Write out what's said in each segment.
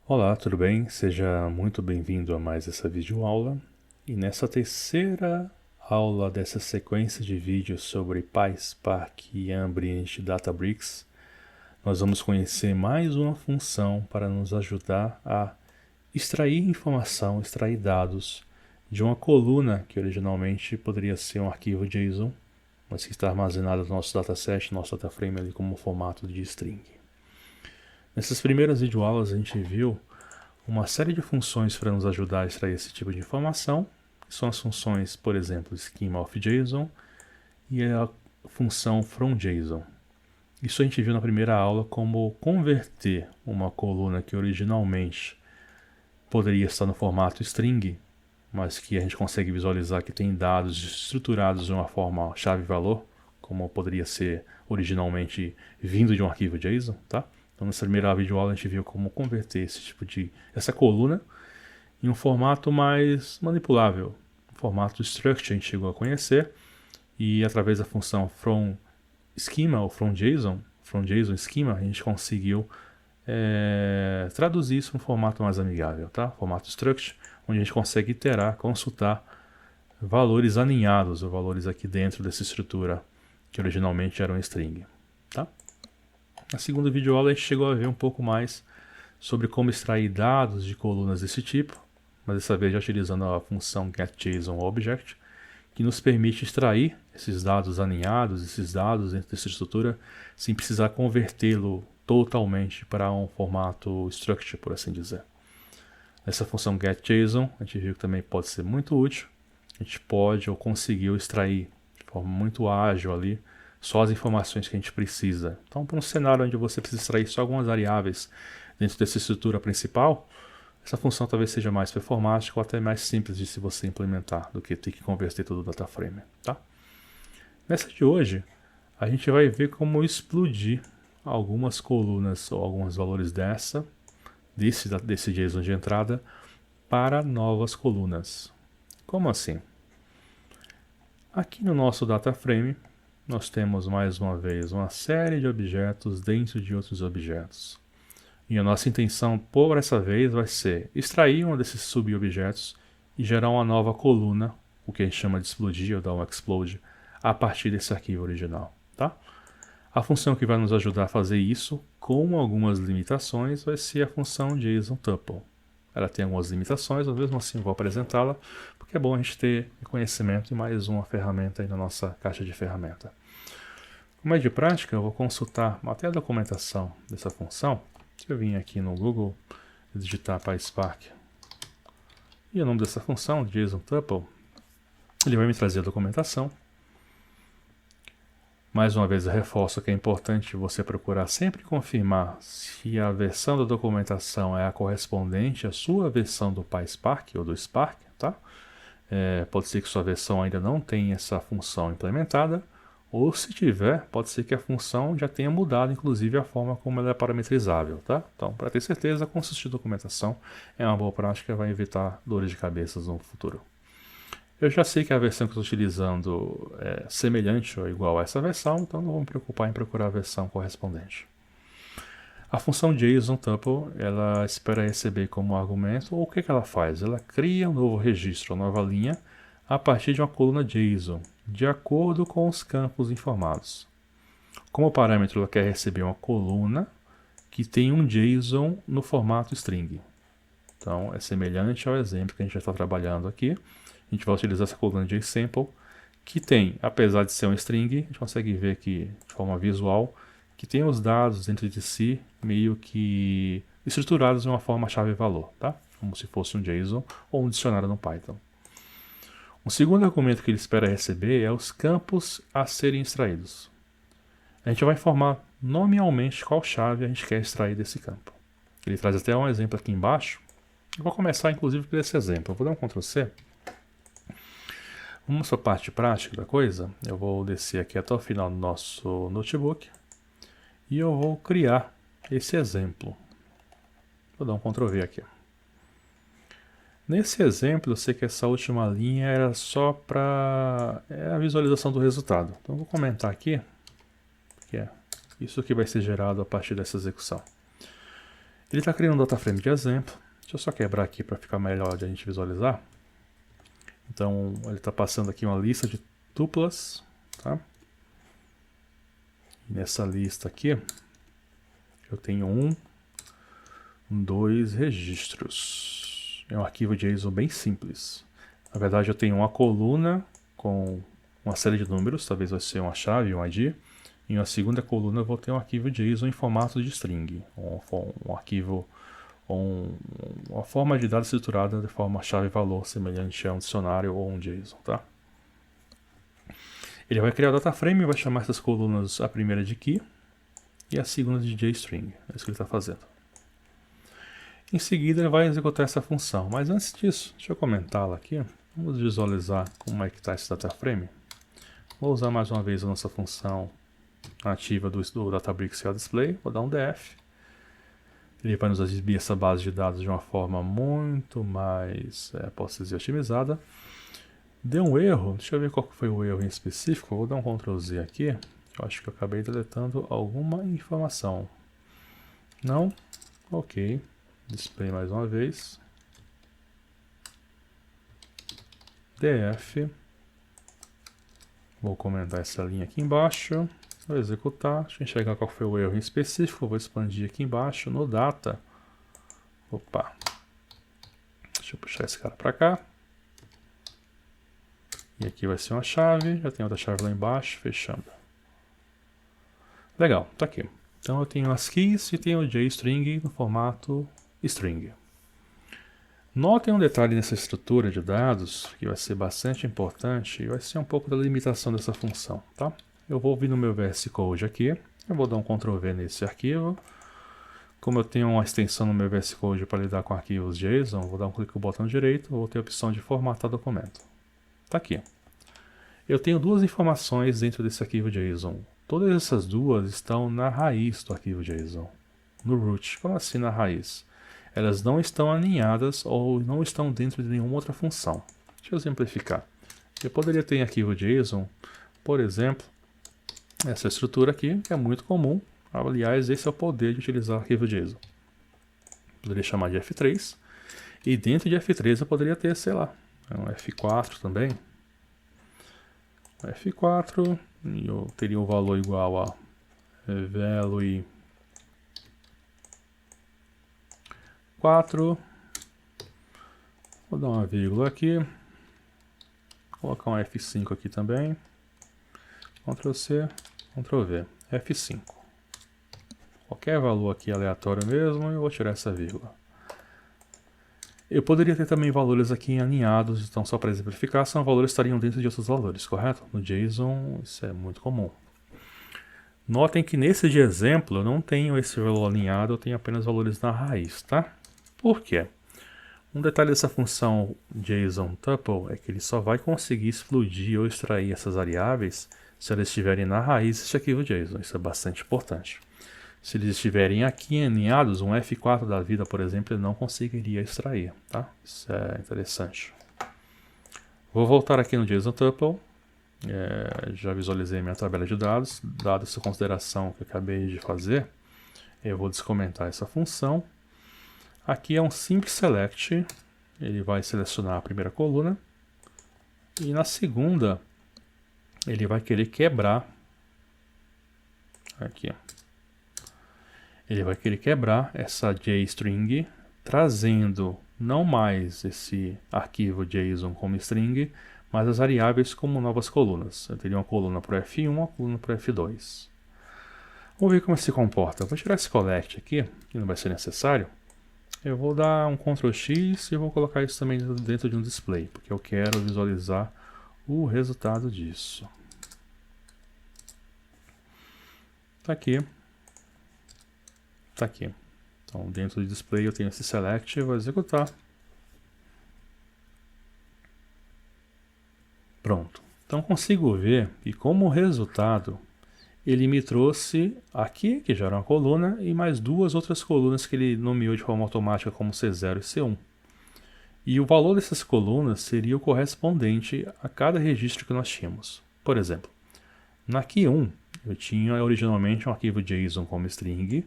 Olá, tudo bem? Seja muito bem-vindo a mais essa videoaula. E nessa terceira aula dessa sequência de vídeos sobre PySpark e Ambient Databricks, nós vamos conhecer mais uma função para nos ajudar a extrair informação, extrair dados de uma coluna que originalmente poderia ser um arquivo JSON, mas que está armazenado no nosso dataset, no nosso dataframe ali como formato de string. Nessas primeiras videoaulas a gente viu uma série de funções para nos ajudar a extrair esse tipo de informação, que são as funções, por exemplo, schema of JSON e a função from JSON. Isso a gente viu na primeira aula como converter uma coluna que originalmente poderia estar no formato string, mas que a gente consegue visualizar que tem dados estruturados de uma forma chave-valor, como poderia ser originalmente vindo de um arquivo JSON, tá? Então, nessa primeira videoaula a gente viu como converter essa coluna em um formato mais manipulável, um formato struct a gente chegou a conhecer, e através da função from schema ou from JSON schema, a gente conseguiu traduzir isso em um formato mais amigável, tá? Formato struct, onde a gente consegue iterar, consultar valores aninhados, ou valores aqui dentro dessa estrutura que originalmente era um string, tá? Na segunda videoaula a gente chegou a ver um pouco mais sobre como extrair dados de colunas desse tipo, mas dessa vez já utilizando a função getJSONObject, que nos permite extrair esses dados aninhados, esses dados dentro dessa estrutura, sem precisar convertê-lo totalmente para um formato structure, por assim dizer. Essa função getJSON a gente viu que também pode ser muito útil. A gente pode ou conseguiu extrair de forma muito ágil ali só as informações que a gente precisa. Então, para um cenário onde você precisa extrair só algumas variáveis dentro dessa estrutura principal, essa função talvez seja mais performática ou até mais simples de se você implementar do que ter que converter todo o dataframe, tá? Nessa de hoje, a gente vai ver como explodir algumas colunas ou alguns valores desse JSON de entrada para novas colunas. Como assim? Aqui no nosso dataframe, nós temos mais uma vez uma série de objetos dentro de outros objetos. E a nossa intenção por essa vez vai ser extrair um desses subobjetos e gerar uma nova coluna, o que a gente chama de explodir ou dar um explode, a partir desse arquivo original, tá? A função que vai nos ajudar a fazer isso, com algumas limitações, vai ser a função JSON-tuple. Ela tem algumas limitações, mas mesmo assim vou apresentá-la, porque é bom a gente ter conhecimento e mais uma ferramenta aí na nossa caixa de ferramenta. Como é de prática, eu vou consultar até a documentação dessa função. Se eu vim aqui no Google e digitar PySpark e o nome dessa função, JSON-tuple, ele vai me trazer a documentação. Mais uma vez eu reforço que é importante você procurar sempre confirmar se a versão da documentação é a correspondente à sua versão do PySpark ou do Spark, tá? Pode ser que sua versão ainda não tenha essa função implementada, ou se tiver, pode ser que a função já tenha mudado, inclusive a forma como ela é parametrizável, tá? Então, para ter certeza, consultar a documentação é uma boa prática e vai evitar dores de cabeça no futuro. Eu já sei que a versão que eu estou utilizando é semelhante ou igual a essa versão, então não vou me preocupar em procurar a versão correspondente. A função JSON-tuple, ela espera receber como argumento, ou o que ela faz? Ela cria um novo registro, uma nova linha, a partir de uma coluna JSON, de acordo com os campos informados. Como parâmetro, ela quer receber uma coluna que tem um JSON no formato string. Então, é semelhante ao exemplo que a gente já está trabalhando aqui. A gente vai utilizar essa coluna de JSample, que tem, apesar de ser um string, a gente consegue ver aqui de forma visual, que tem os dados dentro de si meio que estruturados de uma forma chave-valor, tá? Como se fosse um JSON ou um dicionário no Python. Um segundo argumento que ele espera receber é os campos a serem extraídos. A gente vai informar nominalmente qual chave a gente quer extrair desse campo. Ele traz até um exemplo aqui embaixo. Eu vou começar inclusive por esse exemplo. Eu vou dar um Ctrl C. Vamos para a parte prática da coisa. Eu vou descer aqui até o final do nosso notebook e eu vou criar esse exemplo. Vou dar um Ctrl V aqui. Nesse exemplo, eu sei que essa última linha era só para a visualização do resultado. Então eu vou comentar aqui que é isso que vai ser gerado a partir dessa execução. Ele está criando um dataframe de exemplo. Deixa eu só quebrar aqui para ficar melhor de a gente visualizar. Então, ele está passando aqui uma lista de tuplas, tá? E nessa lista aqui, eu tenho 2 registros. É um arquivo JSON bem simples. Na verdade, eu tenho uma coluna com uma série de números, talvez vai ser uma chave, um ID. Em uma segunda coluna eu vou ter um arquivo JSON em formato de string, um arquivo, uma forma de dados estruturada de forma chave-valor semelhante a um dicionário ou um JSON, tá? Ele vai criar o dataframe e vai chamar essas colunas, a primeira de key e a segunda de JString. É isso que ele está fazendo. Em seguida ele vai executar essa função, mas antes disso, deixa eu comentá-la aqui. Vamos visualizar como é que está esse dataframe. Vou usar mais uma vez a nossa função nativa do Databricks Display, vou dar um df. Ele vai nos exibir essa base de dados de uma forma muito mais, posso dizer, otimizada. Deu um erro, deixa eu ver qual foi o erro em específico, vou dar um Ctrl Z aqui. Eu acho que eu acabei deletando alguma informação. Não? Ok. Display mais uma vez. df. Vou comentar essa linha aqui embaixo. Vou executar. Deixa eu enxergar qual foi o erro em específico. Vou expandir aqui embaixo no data. Opa. Deixa eu puxar esse cara para cá. E aqui vai ser uma chave. Já tem outra chave lá embaixo. Fechando. Legal, tá aqui. Então eu tenho as keys e tenho o JString no formato string. Notem um detalhe nessa estrutura de dados que vai ser bastante importante e vai ser um pouco da limitação dessa função, tá? Eu vou vir no meu VS Code aqui, eu vou dar um Ctrl V nesse arquivo. Como eu tenho uma extensão no meu VS Code para lidar com arquivos JSON, vou dar um clique no botão direito, vou ter a opção de formatar documento. Tá aqui. Eu tenho 2 informações dentro desse arquivo JSON. Todas essas 2 estão na raiz do arquivo JSON, no root. Como assim na raiz? Elas não estão alinhadas ou não estão dentro de nenhuma outra função. Deixa eu exemplificar. Eu poderia ter em arquivo JSON, por exemplo, essa estrutura aqui, que é muito comum. Aliás, esse é o poder de utilizar arquivo JSON. Poderia chamar de F3. E dentro de F3 eu poderia ter, sei lá, um F4 também. F4, e eu teria um valor igual a value 4, vou dar uma vírgula aqui, colocar um F5 aqui também, Ctrl C, Ctrl V, F5. Qualquer valor aqui aleatório mesmo, eu vou tirar essa vírgula. Eu poderia ter também valores aqui alinhados, então só para exemplificar, são valores que estariam dentro de outros valores, correto? No JSON isso é muito comum. Notem que nesse de exemplo eu não tenho esse valor alinhado, eu tenho apenas valores na raiz, tá? Por quê? Um detalhe dessa função JSON tuple é que ele só vai conseguir explodir ou extrair essas variáveis se elas estiverem na raiz desse arquivo JSON. Isso é bastante importante. Se eles estiverem aqui alinhados, um F4 da vida, por exemplo, ele não conseguiria extrair, tá? Isso é interessante. Vou voltar aqui no JSON tuple. Já visualizei minha tabela de dados. Dada essa consideração que eu acabei de fazer, eu vou descomentar essa função. Aqui é um simples select, ele vai selecionar a primeira coluna e na segunda ele vai querer quebrar aqui. Ele vai querer quebrar essa JString, trazendo não mais esse arquivo JSON como string, mas as variáveis como novas colunas. Eu teria uma coluna para o F1 e uma coluna para o F2. Vamos ver como se comporta. Eu vou tirar esse collect aqui, que não vai ser necessário. Eu vou dar um Ctrl X e vou colocar isso também dentro de um display, porque eu quero visualizar o resultado disso. Tá aqui. Tá aqui. Então, dentro do display eu tenho esse select e vou executar. Pronto. Então, consigo ver que como resultado, ele me trouxe aqui, que já era uma coluna, e mais 2 outras colunas que ele nomeou de forma automática como C0 e C1. E o valor dessas colunas seria o correspondente a cada registro que nós tínhamos. Por exemplo, na key 1, eu tinha originalmente um arquivo JSON como string,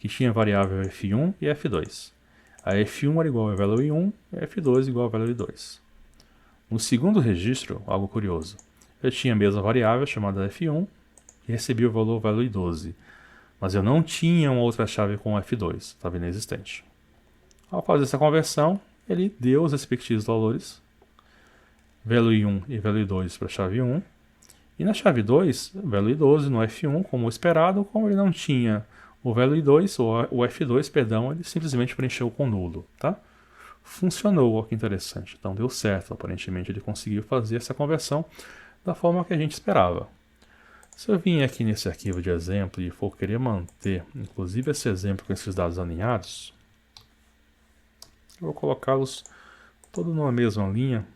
que tinha variável f1 e f2. A f1 era igual a value 1 e a f2 igual a value 2. No segundo registro, algo curioso, eu tinha a mesma variável chamada f1 e recebi o valor value 12, mas eu não tinha uma outra chave com f2, estava inexistente. Ao fazer essa conversão, ele deu os respectivos valores, value 1 e value 2 para a chave 1, e na chave 2, value 12 no f1, como esperado, como ele não tinha o value 2, ou o f2, perdão, ele simplesmente preencheu com nulo, tá? Funcionou, olha que interessante, então deu certo, aparentemente ele conseguiu fazer essa conversão da forma que a gente esperava. Se eu vim aqui nesse arquivo de exemplo e for querer manter, inclusive esse exemplo com esses dados alinhados, eu vou colocá-los todos numa mesma linha,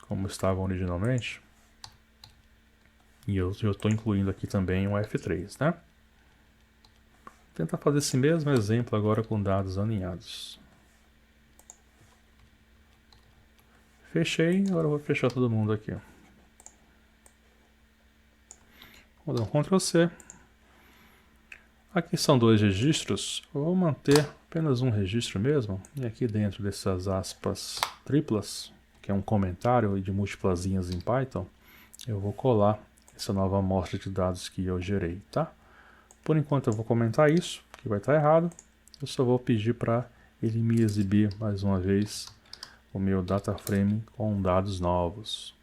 como estavam originalmente. E eu estou incluindo aqui também o F3, né? Vou tentar fazer esse mesmo exemplo agora com dados alinhados. Fechei, agora eu vou fechar todo mundo aqui. Vou dar um Ctrl C. Aqui são dois registros, eu vou manter apenas um registro mesmo. E aqui dentro dessas aspas triplas, que é um comentário de múltiplas linhas em Python, eu vou colar essa nova amostra de dados que eu gerei, tá? Por enquanto eu vou comentar isso, que vai estar errado. Eu só vou pedir para ele me exibir mais uma vez o meu data frame com dados novos.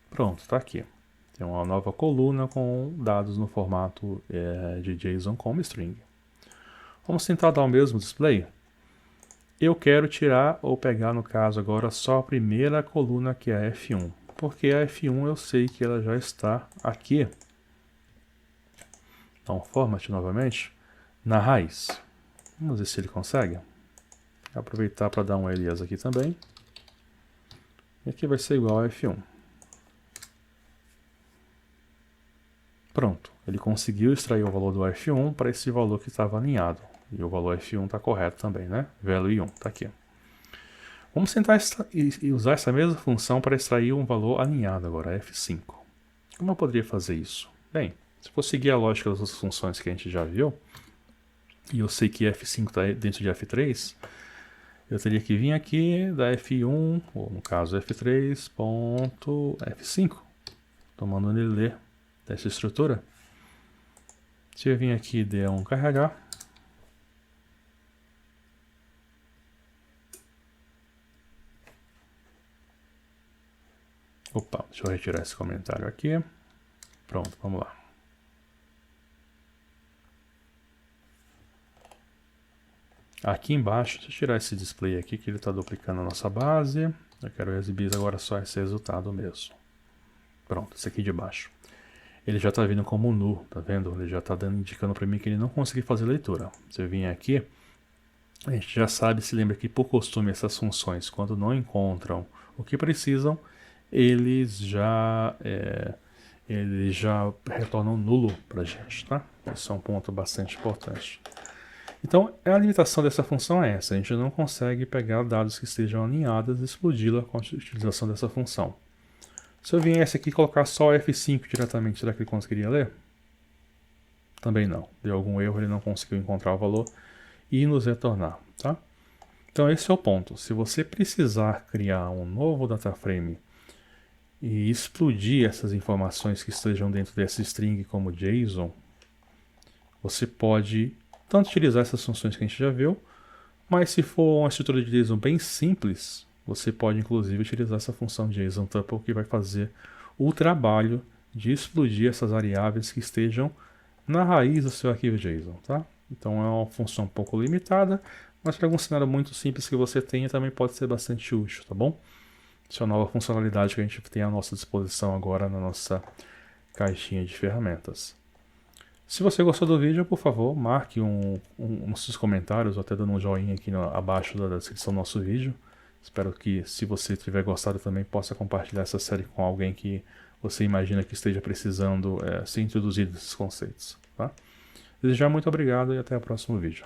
Pronto, está aqui. Tem uma nova coluna com dados no formato de JSON como string. Vamos tentar dar o mesmo display. Eu quero tirar ou pegar, no caso agora, só a primeira coluna, que é a F1. Porque a F1 eu sei que ela já está aqui. Então, format novamente, na raiz. Vamos ver se ele consegue. Vou aproveitar para dar um alias aqui também. E aqui vai ser igual a F1. Pronto, ele conseguiu extrair o valor do F1 para esse valor que estava alinhado. E o valor F1 está correto também, né? Value 1 está aqui. Vamos tentar usar essa mesma função para extrair um valor alinhado agora, F5. Como eu poderia fazer isso? Bem, se for seguir a lógica das outras funções que a gente já viu, e eu sei que F5 está dentro de F3, eu teria que vir aqui da F1, ou no caso F3, ponto F5, tomando ele ler dessa estrutura. Se eu vir aqui e der um carregar, opa, deixa eu retirar esse comentário aqui. Pronto, vamos lá. Aqui embaixo, deixa eu tirar esse display aqui que ele está duplicando a nossa base. Eu quero exibir agora só esse resultado mesmo. Pronto, esse aqui de baixo. Ele já está vindo como nu, tá vendo? Ele já está indicando para mim que ele não conseguiu fazer leitura. Se eu vim aqui, a gente já sabe, se lembra que por costume essas funções, quando não encontram o que precisam, eles já retornam nulo para a gente, tá? Isso é um ponto bastante importante. Então, a limitação dessa função é essa. A gente não consegue pegar dados que estejam alinhados e explodi-la com a utilização dessa função. Se eu viesse aqui e colocar só F5 diretamente, será que ele conseguiria ler? Também não. Deu algum erro, ele não conseguiu encontrar o valor e nos retornar, tá? Então esse é o ponto. Se você precisar criar um novo data frame e explodir essas informações que estejam dentro dessa string como JSON, você pode tanto utilizar essas funções que a gente já viu, mas se for uma estrutura de JSON bem simples, você pode inclusive utilizar essa função JSON tuple que vai fazer o trabalho de explodir essas variáveis que estejam na raiz do seu arquivo JSON, tá? Então é uma função um pouco limitada, mas para algum cenário muito simples que você tenha também pode ser bastante útil, tá bom? Essa é uma nova funcionalidade que a gente tem à nossa disposição agora na nossa caixinha de ferramentas. Se você gostou do vídeo, por favor, marque nos seus comentários ou até dando um joinha aqui abaixo da descrição do nosso vídeo. Espero que, se você tiver gostado, também possa compartilhar essa série com alguém que você imagina que esteja precisando ser introduzido nesses conceitos. Tá? Desde já, muito obrigado e até o próximo vídeo.